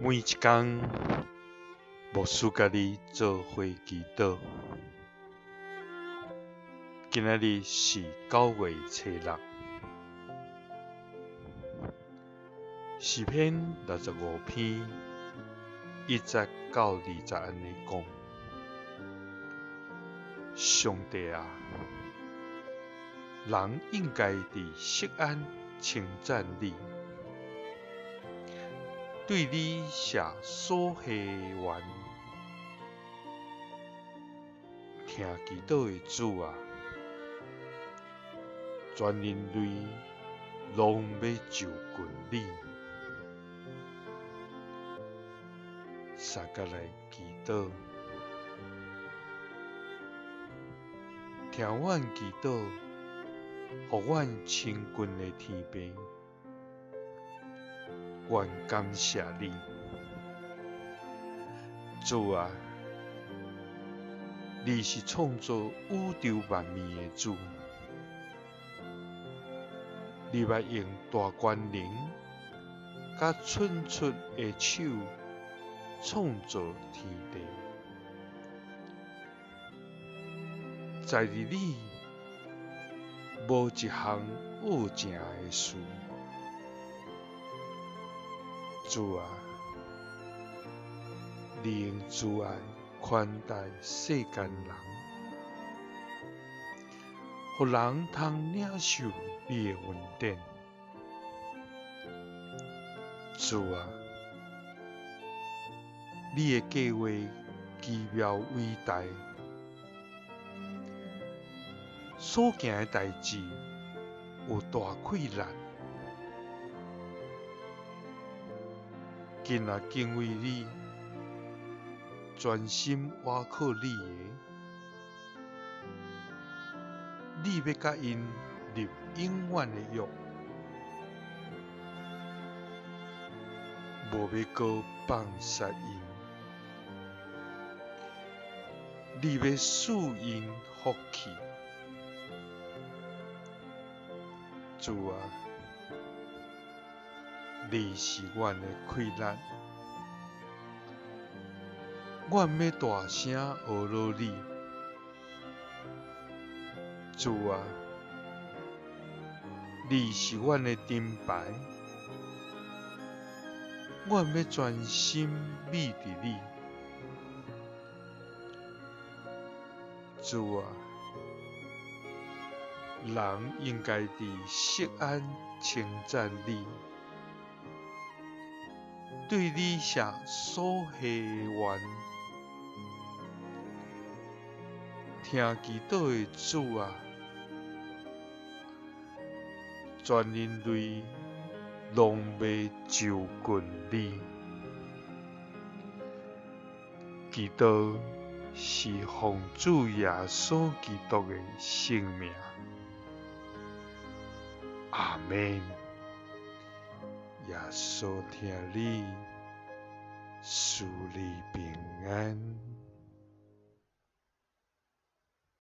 每一天，牧师甲你做伙祈祷。今仔日是9月初6，诗篇65篇1节到20安尼讲：上帝啊，人应该伫錫安称赞你，对你写所希愿。听祈祷的主啊，全人类拢要就近你。三甲来祈祷，听阮祈祷，互阮亲近的天父，愿感谢你，主啊，你是创造宇宙万物的主，你捌用大权能甲伸出的手创造天地，在于你无一项恶正的事。主啊，你用慈爱宽待世间人，互人通领受你的恩典。主啊，你的计划奇妙伟大，所行的代志有大困难。今仔敬畏你，专心倚靠你的，你要甲因立永远的约，无要搁放杀因，你要赐因福气。主啊，你是阮的困难，阮要大声学罗你。主啊，你是阮的盾牌，阮要专心倚伫你。主啊，人应该伫錫安称赞你，对你写所希愿。听祈祷的主啊，全人类拢要就近你。祈祷是奉主耶稣基督的圣名。阿们。耶稣听你，赐你平安。